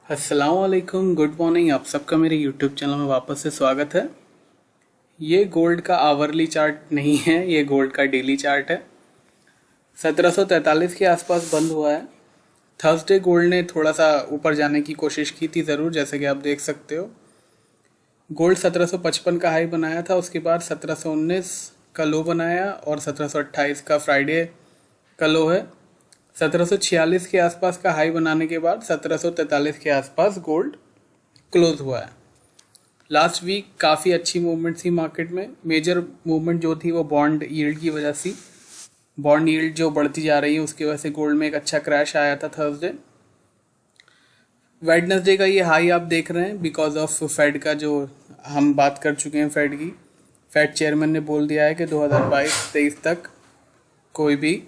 अस्सलाम वालेकुम, good morning. आप सबका मेरे यूट्यूब चैनल में वापस से स्वागत है। ये गोल्ड का आवरली चार्ट नहीं है, ये गोल्ड का डेली चार्ट है। 1743 के आसपास बंद हुआ है। थर्सडे गोल्ड ने थोड़ा सा ऊपर जाने की कोशिश की थी ज़रूर, जैसे कि आप देख सकते हो। गोल्ड 1755 का हाई बनाया था, उसके बाद 1719 का लो बनाया और 1728 का फ्राइडे का लो है। 1746 के आसपास का हाई बनाने के बाद 1743 के आसपास गोल्ड क्लोज हुआ है। लास्ट वीक काफ़ी अच्छी मूवमेंट थी मार्केट में। मेजर मूवमेंट जो थी वो बॉन्ड यील्ड की वजह से, बॉन्ड यील्ड जो बढ़ती जा रही है उसकी वजह से गोल्ड में एक अच्छा क्रैश आया था थर्सडे। वेडनेसडे का ये हाई आप देख रहे हैं बिकॉज ऑफ फेड का, जो हम बात कर चुके हैं फेड की। फेड चेयरमैन ने बोल दिया है कि 2022-23 तक कोई भी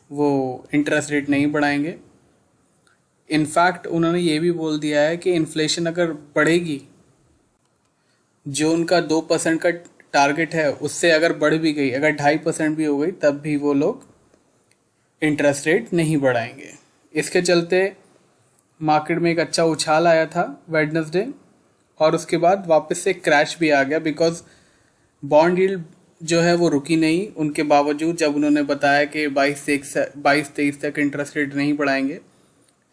वो इंटरेस्ट रेट नहीं बढ़ाएंगे। इनफैक्ट उन्होंने ये भी बोल दिया है कि इन्फ्लेशन अगर बढ़ेगी, जो उनका 2% का टारगेट है उससे अगर बढ़ भी गई, अगर 2.5% भी हो गई, तब भी वो लोग इंटरेस्ट रेट नहीं बढ़ाएंगे। इसके चलते मार्केट में एक अच्छा उछाल आया था वेडनेसडे, और उसके बाद वापस से क्रैश भी आ गया बिकॉज बॉन्ड यील्ड जो है वो रुकी नहीं। उनके बावजूद जब उन्होंने बताया कि 22-23 तक इंटरेस्ट रेट नहीं बढ़ाएंगे,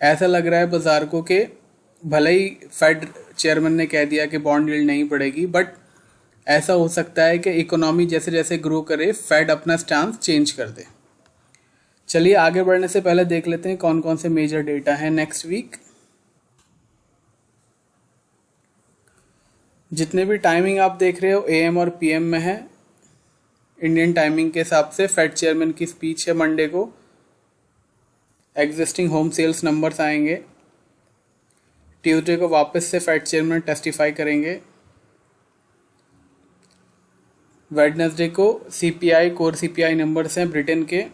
ऐसा लग रहा है बाजार को कि भले ही फेड चेयरमैन ने कह दिया कि बॉन्ड यील्ड नहीं बढ़ेगी, बट ऐसा हो सकता है कि इकोनॉमी जैसे जैसे ग्रो करे फेड अपना स्टांस चेंज कर दे। चलिए आगे बढ़ने से पहले देख लेते हैं कौन कौन से मेजर डेटा हैं नेक्स्ट वीक। जितने भी टाइमिंग आप देख रहे हो AM और PM में है। इंडियन टाइमिंग के हिसाब से फेड चेयरमैन की स्पीच है मंडे को। एग्जिस्टिंग होम सेल्स नंबर्स आएंगे। ट्यूसडे को वापस से फेड चेयरमैन टेस्टिफाई करेंगे। वेडनेसडे को CPI कोर CPI नंबर्स हैं ब्रिटेन के।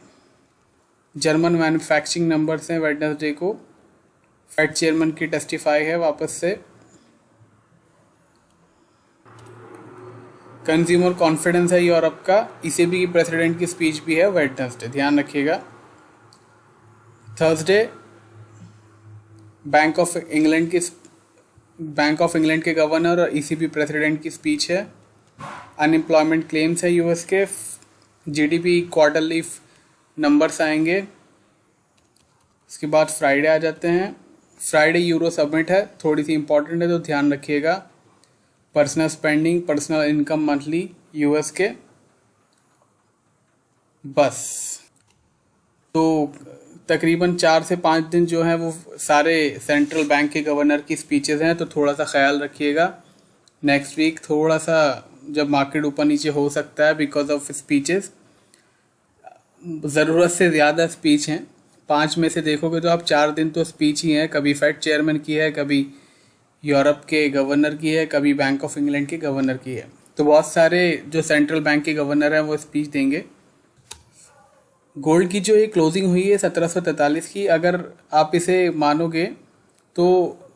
जर्मन मैन्युफैक्चरिंग नंबर्स हैं वेडनेसडे को। फेड चेयरमैन की टेस्टिफाई है वापस से। कंज्यूमर कॉन्फिडेंस है यूरोप का। ECB की प्रेसिडेंट की स्पीच भी है वेडनेसडे, ध्यान रखिएगा। थर्सडे बैंक ऑफ इंग्लैंड के गवर्नर और ECB प्रेसिडेंट की स्पीच है। अनएम्प्लॉयमेंट क्लेम्स है US के। GDP क्वार्टरली नंबर्स आएंगे। उसके बाद फ्राइडे आ जाते हैं। फ्राइडे यूरो समिट है, थोड़ी सी इंपॉर्टेंट है तो ध्यान रखिएगा। Personal spending, personal income monthly US के। बस तो तकरीबन 4 से 5 दिन जो है वो सारे सेंट्रल बैंक के गवर्नर की स्पीचेस हैं, तो थोड़ा सा ख्याल रखिएगा। नेक्स्ट वीक थोड़ा सा जब मार्केट ऊपर नीचे हो सकता है बिकॉज ऑफ स्पीचेस, ज़रूरत से ज़्यादा स्पीच हैं। 5 में से देखोगे तो आप 4 दिन तो स्पीच ही हैं। कभी फेड चेयरमैन की है, कभी यूरोप के गवर्नर की है, कभी बैंक ऑफ इंग्लैंड के गवर्नर की है। तो बहुत सारे जो सेंट्रल बैंक के गवर्नर हैं वो स्पीच देंगे। गोल्ड की जो ये क्लोजिंग हुई है 1743 की, अगर आप इसे मानोगे तो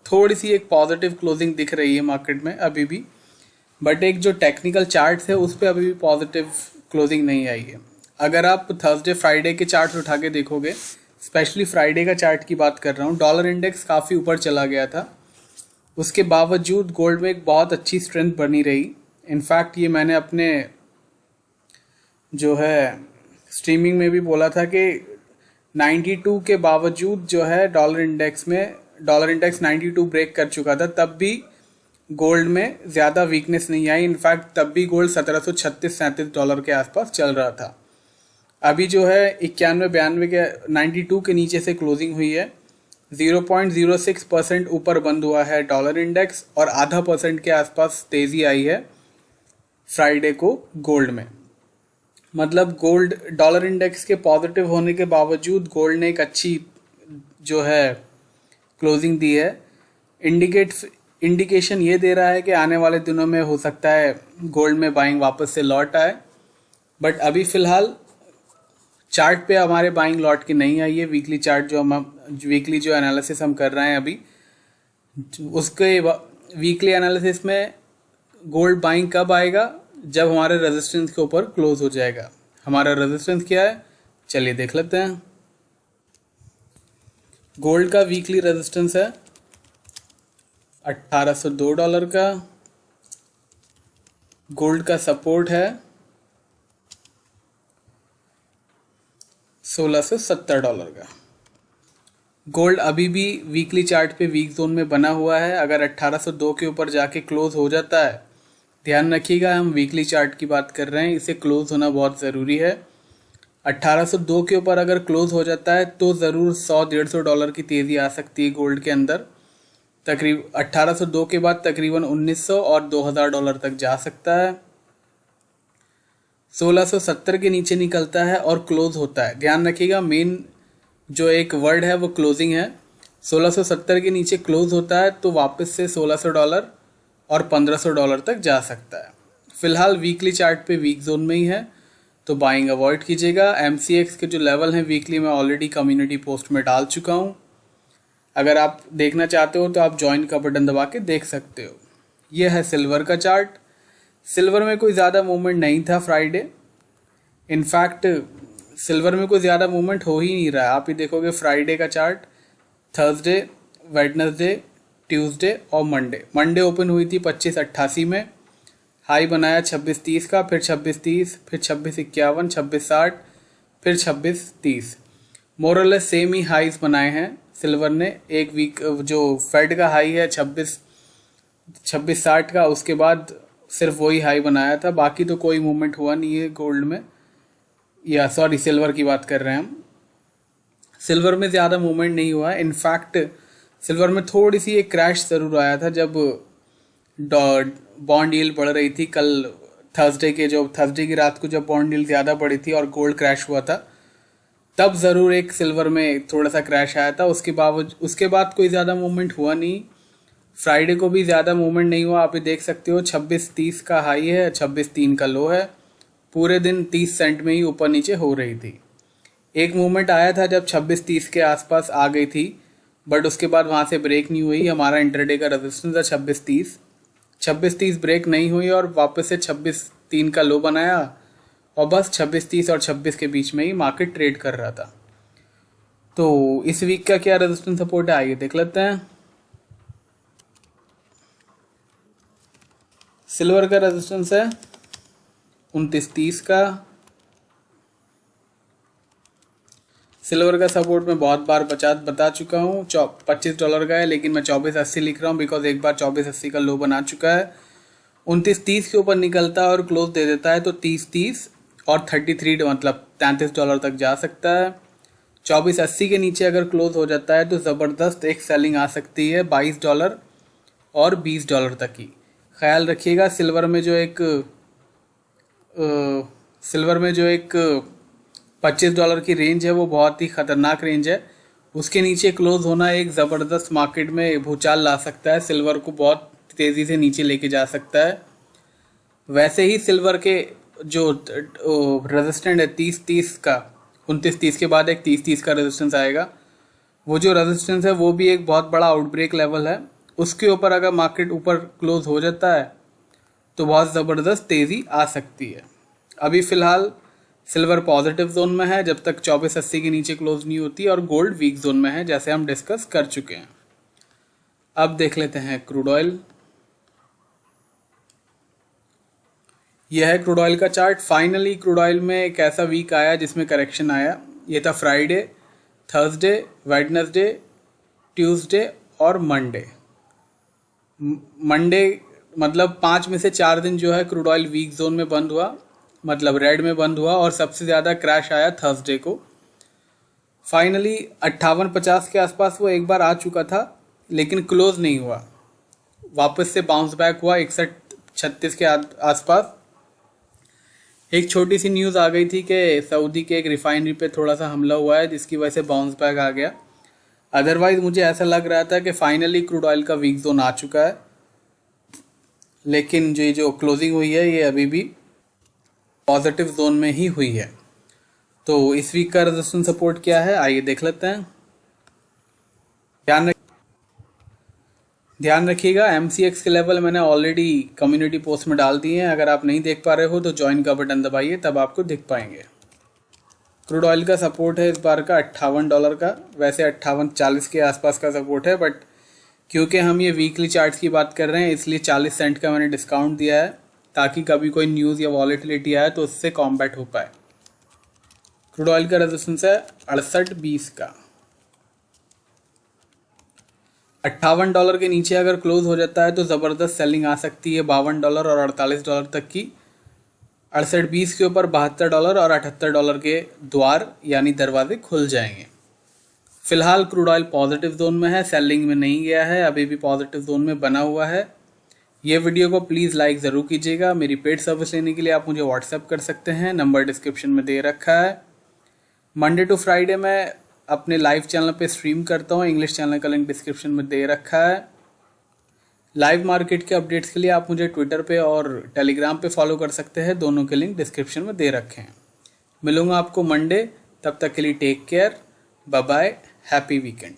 थोड़ी सी एक पॉजिटिव क्लोजिंग दिख रही है मार्केट में अभी भी, बट एक जो टेक्निकल चार्ट्स है उस पर अभी भी पॉजिटिव क्लोजिंग नहीं आई है। अगर आप थर्सडे फ्राइडे के चार्ट्स उठा के देखोगे, स्पेशली फ्राइडे का चार्ट की बात कर रहा हूँ, डॉलर इंडेक्स काफ़ी ऊपर चला गया था। उसके बावजूद गोल्ड में एक बहुत अच्छी स्ट्रेंथ बनी रही। इनफैक्ट ये मैंने अपने जो है स्ट्रीमिंग में भी बोला था कि 92 के बावजूद जो है डॉलर इंडेक्स 92 ब्रेक कर चुका था, तब भी गोल्ड में ज़्यादा वीकनेस नहीं आई। इनफैक्ट तब भी गोल्ड 1736-37 डॉलर के आसपास चल रहा था। अभी जो है 91-92 के 92 के नीचे से क्लोजिंग हुई है। 0.06% ऊपर बंद हुआ है डॉलर इंडेक्स, और 0.5% के आसपास तेज़ी आई है फ्राइडे को गोल्ड में। मतलब गोल्ड डॉलर इंडेक्स के पॉजिटिव होने के बावजूद गोल्ड ने एक अच्छी जो है क्लोजिंग दी है। इंडिकेशन ये दे रहा है कि आने वाले दिनों में हो सकता है गोल्ड में बाइंग वापस से लौट आए, बट अभी फ़िलहाल चार्ट पे हमारे बाइंग लौट के नहीं आई है। वीकली चार्ट वीकली जो एनालिसिस हम कर रहे हैं अभी, उसके वीकली एनालिसिस में गोल्ड बाइंग कब आएगा? जब हमारे रेजिस्टेंस के ऊपर क्लोज हो जाएगा। हमारा रेजिस्टेंस क्या है, चलिए देख लेते हैं। गोल्ड का वीकली रेजिस्टेंस है $1802 का। गोल्ड का सपोर्ट है $1670 का। गोल्ड अभी भी वीकली चार्ट पे वीक जोन में बना हुआ है। अगर 1802 के ऊपर जाके क्लोज हो जाता है, ध्यान रखिएगा हम वीकली चार्ट की बात कर रहे हैं, इसे क्लोज होना बहुत ज़रूरी है। 1802 के ऊपर अगर क्लोज हो जाता है तो ज़रूर $100-150 की तेज़ी आ सकती है गोल्ड के अंदर। तकरीबन 1802 के बाद तकरीबन 1900 और $2000 तक जा सकता है। 1670 के नीचे निकलता है और क्लोज होता है। ध्यान रखिएगा मेन जो एक वर्ड है वो क्लोजिंग है। 1670 के नीचे क्लोज होता है तो वापस से $1600 और $1500 तक जा सकता है। फिलहाल वीकली चार्ट पे वीक जोन में ही है तो बाइंग अवॉइड कीजिएगा। MCX के जो लेवल हैं वीकली मैं ऑलरेडी कम्युनिटी पोस्ट में डाल चुका हूँ। अगर आप देखना चाहते हो तो आप ज्वाइन का बटन दबा के देख सकते हो। यह है सिल्वर का चार्ट। सिल्वर में कोई ज़्यादा मूवमेंट नहीं था फ्राइडे। इनफैक्ट सिल्वर में कोई ज़्यादा मूवमेंट हो ही नहीं रहा है। आप ही देखोगे फ्राइडे का चार्ट, थर्सडे, वेडनेसडे, ट्यूसडे और मंडे ओपन हुई थी 2588 में, हाई बनाया 2630 का, फिर 2630, फिर 2651, 2660, फिर 2630। मोरलेस सेम ही हाईज बनाए हैं सिल्वर ने। एक वीक जो फेड का हाई है 2660 का, उसके बाद सिर्फ वही हाई बनाया था, बाकी तो कोई मूवमेंट हुआ नहीं है गोल्ड में, या सॉरी सिल्वर की बात कर रहे हैं हम। सिल्वर में ज़्यादा मूवमेंट नहीं हुआ है। इनफैक्ट सिल्वर में थोड़ी सी एक क्रैश ज़रूर आया था जब बॉन्ड यील्ड बढ़ रही थी कल थर्सडे की रात को जब बॉन्ड यील्ड ज़्यादा बढ़ी थी और गोल्ड क्रैश हुआ था, तब ज़रूर एक सिल्वर में थोड़ा सा क्रैश आया था। उसके बाद कोई ज़्यादा मूवमेंट हुआ नहीं। फ्राइडे को भी ज़्यादा मूवमेंट नहीं हुआ। आप ये देख सकते हो 2630 का हाई है, 26.3 का लो है। पूरे दिन 30 सेंट में ही ऊपर नीचे हो रही थी। एक मूवमेंट आया था जब 2630 के आसपास आ गई थी, बट उसके बाद वहाँ से ब्रेक नहीं हुई। हमारा इंटरडे का रेजिस्टेंस था 2630 ब्रेक नहीं हुई और वापस से 26.3 का लो बनाया और बस 2630 और 26 के बीच में ही मार्केट ट्रेड कर रहा था। तो इस वीक का क्या रेजिस्टेंस सपोर्ट है आइए देख लेते हैं। सिल्वर का रेजिस्टेंस है 2930 का। सिल्वर का सपोर्ट मैं बहुत बार बता चुका हूँ, $25 का है, लेकिन मैं 2480 लिख रहा हूँ बिकॉज एक बार 2480 का लो बना चुका है। 2930 के ऊपर निकलता है और क्लोज दे देता है तो 30 और 33 मतलब $33 तक जा सकता है। 2480 के नीचे अगर क्लोज हो जाता है तो ज़बरदस्त एक सेलिंग आ सकती है $22 और $20 तक की। ख्याल रखिएगा सिल्वर में जो एक $25 की रेंज है वो बहुत ही ख़तरनाक रेंज है। उसके नीचे क्लोज होना एक ज़बरदस्त मार्केट में भूचाल ला सकता है, सिल्वर को बहुत तेज़ी से नीचे लेके जा सकता है। वैसे ही सिल्वर के जो रेजिस्टेंट है 30 का, 2930 के बाद एक 30 का रेजिस्टेंस आएगा। वो जो रेजिस्टेंस है वो भी एक बहुत बड़ा आउटब्रेक लेवल है। उसके ऊपर अगर मार्केट ऊपर क्लोज हो जाता है तो बहुत ज़बरदस्त तेज़ी आ सकती है। अभी फ़िलहाल सिल्वर पॉजिटिव जोन में है जब तक 2480 के नीचे क्लोज नहीं होती, और गोल्ड वीक जोन में है जैसे हम डिस्कस कर चुके हैं। अब देख लेते हैं क्रूड ऑयल। यह है क्रूड ऑयल का चार्ट। फाइनली क्रूड ऑयल में एक ऐसा वीक आया जिसमें करेक्शन आया। ये था फ्राइडे, थर्सडे, वेडनेसडे, ट्यूसडे और मंडे मतलब 5 में से 4 दिन जो है क्रूड ऑयल वीक जोन में बंद हुआ, मतलब रेड में बंद हुआ, और सबसे ज़्यादा क्रैश आया थर्सडे को। फाइनली 58-50 के आसपास वो एक बार आ चुका था लेकिन क्लोज नहीं हुआ, वापस से बाउंस बैक हुआ 61-36 के आसपास। एक छोटी सी न्यूज़ आ गई थी कि सऊदी के एक रिफाइनरी पे थोड़ा सा हमला हुआ है जिसकी वजह से बाउंस बैक आ गया। अदरवाइज मुझे ऐसा लग रहा था कि फाइनली क्रूड ऑयल का वीक जोन आ चुका है, लेकिन जो क्लोजिंग हुई है ये अभी भी पॉजिटिव जोन में ही हुई है। तो इस वीक का रेजिस्टेंस सपोर्ट क्या है आइए देख लेते हैं। ध्यान रखिएगा MCX के लेवल मैंने ऑलरेडी कम्युनिटी पोस्ट में डाल दिए हैं। अगर आप नहीं देख पा रहे हो तो ज्वाइन का बटन दबाइए, तब आपको दिख पाएंगे। क्रूड ऑयल का सपोर्ट है इस बार का $58 का। वैसे 58-40 के आसपास का सपोर्ट है, बट क्योंकि हम ये वीकली चार्ट्स की बात कर रहे हैं इसलिए 40 सेंट का मैंने डिस्काउंट दिया है ताकि कभी कोई न्यूज़ या वॉलेटिलिटी आए तो उससे कॉम्बैट हो पाए। क्रूड ऑयल का रेजिस्टेंस है 68.20 का। $58 के नीचे अगर क्लोज हो जाता है तो ज़बरदस्त सेलिंग आ सकती है $52 और $48 तक की। 68.20 के ऊपर $72 और $78 के द्वार यानी दरवाजे खुल जाएंगे। फिलहाल क्रूड ऑयल पॉजिटिव जोन में है, सेलिंग में नहीं गया है, अभी भी पॉजिटिव जोन में बना हुआ है। ये वीडियो को प्लीज़ लाइक ज़रूर कीजिएगा। मेरी पेड सर्विस लेने के लिए आप मुझे व्हाट्सएप कर सकते हैं, नंबर डिस्क्रिप्शन में दे रखा है। मंडे टू फ्राइडे मैं अपने लाइव चैनल पे स्ट्रीम करता हूँ, इंग्लिश चैनल का लिंक डिस्क्रिप्शन में दे रखा है। लाइव मार्केट के अपडेट्स के लिए आप मुझे ट्विटर पे और टेलीग्राम पे फॉलो कर सकते हैं, दोनों के लिंक डिस्क्रिप्शन में दे रखे हैं। मिलूंगा आपको मंडे, तब तक के लिए take care, bye bye, happy weekend.